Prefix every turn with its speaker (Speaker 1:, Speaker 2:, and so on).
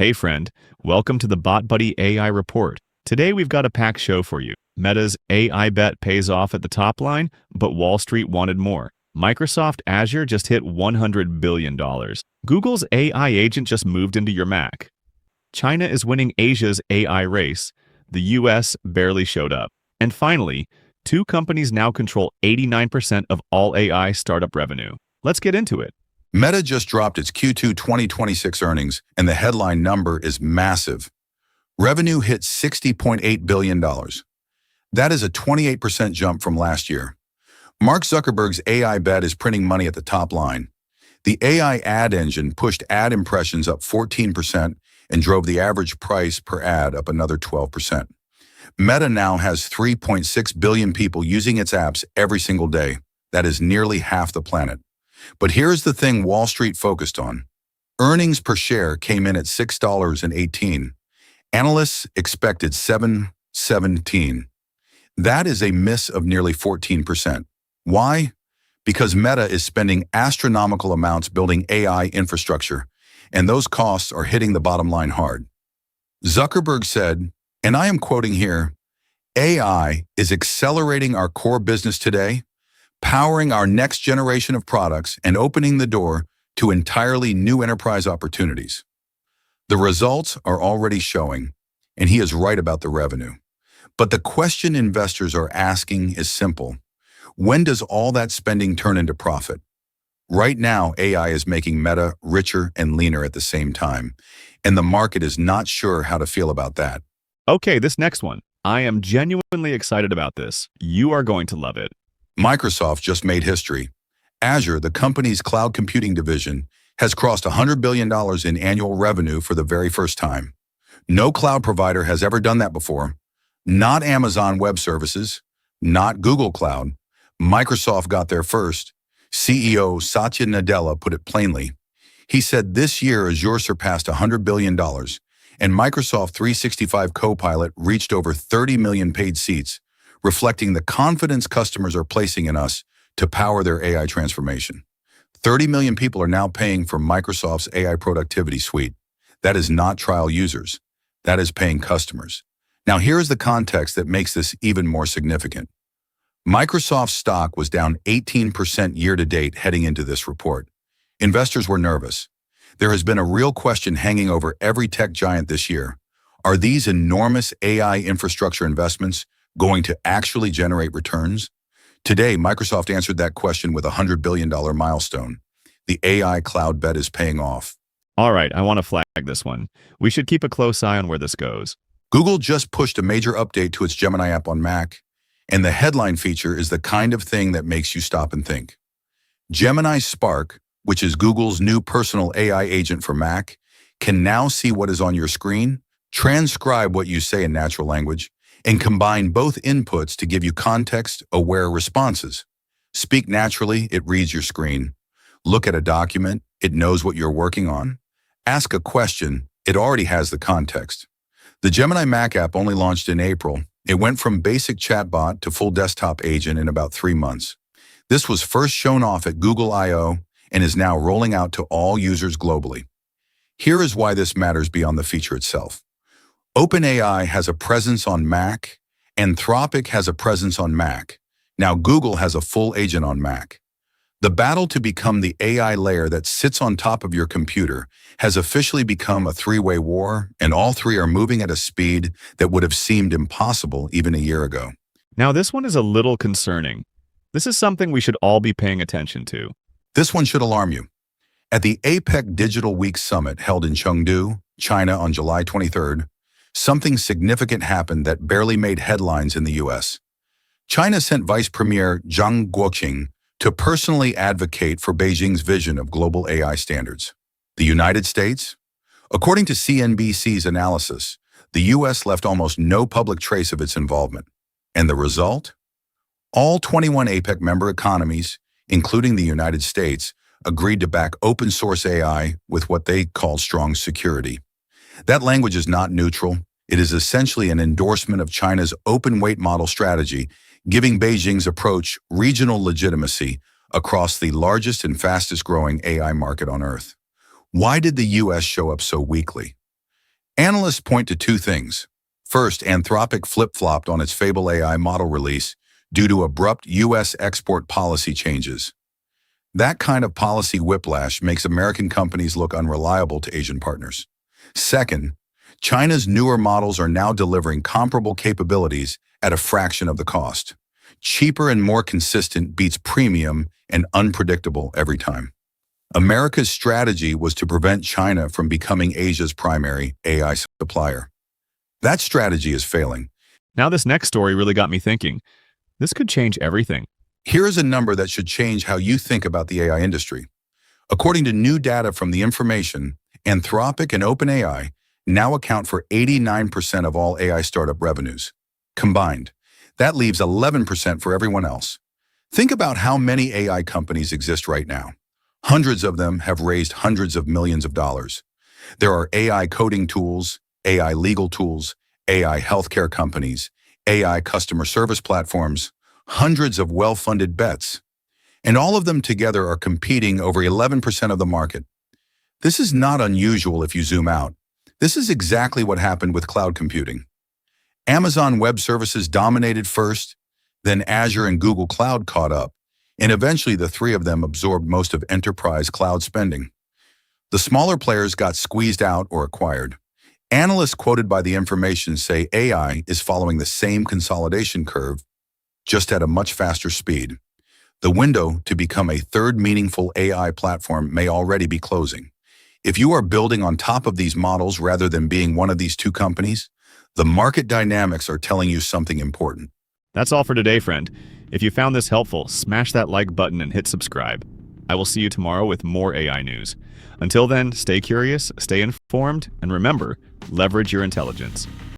Speaker 1: Hey friend, welcome to the BotBuhdy AI report. Today we've got a packed show for you. Meta's AI bet pays off at the top line, but Wall Street wanted more. Microsoft Azure just hit $100 billion. Google's AI agent just moved into your Mac. China is winning Asia's AI race. The US barely showed up. And finally, two companies now control 89% of all AI startup revenue. Let's get into it.
Speaker 2: Meta just dropped its Q2 2026 earnings, and the headline number is massive. Revenue hit $60.8 billion. That is a 28% jump from last year. Mark Zuckerberg's AI bet is printing money at the top line. The AI ad engine pushed ad impressions up 14% and drove the average price per ad up another 12%. Meta now has 3.6 billion people using its apps every single day. That is nearly half the planet. But here's the thing Wall Street focused on. Earnings per share came in at $6.18. Analysts expected $7.17. That is a miss of nearly 14%. Why? Because Meta is spending astronomical amounts building AI infrastructure, and those costs are hitting the bottom line hard. Zuckerberg said, and I am quoting here, "AI is accelerating our core business today, powering our next generation of products and opening the door to entirely new enterprise opportunities." The results are already showing, and he is right about the revenue. But the question investors are asking is simple. When does all that spending turn into profit? Right now, AI is making Meta richer and leaner at the same time, and the market is not sure how to feel about that.
Speaker 1: Okay, this next one. I am genuinely excited about this. You are going to love it.
Speaker 2: Microsoft just made history. Azure, the company's cloud computing division, has crossed $100 billion in annual revenue for the very first time. No cloud provider has ever done that before. Not Amazon Web Services, not Google Cloud. Microsoft got there first. CEO Satya Nadella put it plainly. He said this year Azure surpassed $100 billion, and Microsoft 365 Copilot reached over 30 million paid seats, reflecting the confidence customers are placing in us to power their AI transformation. 30 million people are now paying for Microsoft's AI productivity suite. That is not trial users. That is paying customers. Now here is the context that makes this even more significant. Microsoft's stock was down 18% year-to-date heading into this report. Investors were nervous. There has been a real question hanging over every tech giant this year. Are these enormous AI infrastructure investments going to actually generate returns? Today, Microsoft answered that question with a $100 billion milestone. The AI cloud bet is paying off.
Speaker 1: All right, I want to flag this one. We should keep a close eye on where this goes.
Speaker 2: Google just pushed a major update to its Gemini app on Mac, and the headline feature is the kind of thing that makes you stop and think. Gemini Spark, which is Google's new personal AI agent for Mac, can now see what is on your screen, transcribe what you say in natural language, and combine both inputs to give you context-aware responses. Speak naturally, it reads your screen. Look at a document, it knows what you're working on. Ask a question, it already has the context. The Gemini Mac app only launched in April. It went from basic chatbot to full desktop agent in about 3 months. This was first shown off at Google I/O and is now rolling out to all users globally. Here is why this matters beyond the feature itself. OpenAI has a presence on Mac, Anthropic has a presence on Mac. Now Google has a full agent on Mac. The battle to become the AI layer that sits on top of your computer has officially become a three-way war, and all three are moving at a speed that would have seemed impossible even a year ago.
Speaker 1: Now this one is a little concerning. This is something we should all be paying attention to.
Speaker 2: This one should alarm you. At the APEC Digital Week Summit held in Chengdu, China on July 23rd, something significant happened that barely made headlines in the US. China sent Vice Premier Zhang Guoqing to personally advocate for Beijing's vision of global AI standards. The United States? According to CNBC's analysis, the US left almost no public trace of its involvement. And the result? All 21 APEC member economies, including the United States, agreed to back open source AI with what they called strong security. That language is not neutral. It is essentially an endorsement of China's open weight model strategy, giving Beijing's approach regional legitimacy across the largest and fastest growing AI market on Earth. Why did the US show up so weakly? Analysts point to two things. First, Anthropic flip-flopped on its Fable AI model release due to abrupt U.S. export policy changes. That kind of policy whiplash makes American companies look unreliable to Asian partners. Second, China's newer models are now delivering comparable capabilities at a fraction of the cost. Cheaper and more consistent beats premium and unpredictable every time. America's strategy was to prevent China from becoming Asia's primary AI supplier. That strategy is failing.
Speaker 1: Now this next story really got me thinking. This could change everything.
Speaker 2: Here is a number that should change how you think about the AI industry. According to new data from The Information, Anthropic and OpenAI now account for 89% of all AI startup revenues. Combined, that leaves 11% for everyone else. Think about how many AI companies exist right now. Hundreds of them have raised hundreds of millions of dollars. There are AI coding tools, AI legal tools, AI healthcare companies, AI customer service platforms, hundreds of well-funded bets. And all of them together are competing over 11% of the market. This is not unusual if you zoom out. This is exactly what happened with cloud computing. Amazon Web Services dominated first, then Azure and Google Cloud caught up, and eventually the three of them absorbed most of enterprise cloud spending. The smaller players got squeezed out or acquired. Analysts quoted by The Information say AI is following the same consolidation curve, just at a much faster speed. The window to become a third meaningful AI platform may already be closing. If you are building on top of these models rather than being one of these two companies, the market dynamics are telling you something important.
Speaker 1: That's all for today, friend. If you found this helpful, smash that like button and hit subscribe. I will see you tomorrow with more AI news. Until then, stay curious, stay informed, and remember, leverage your intelligence.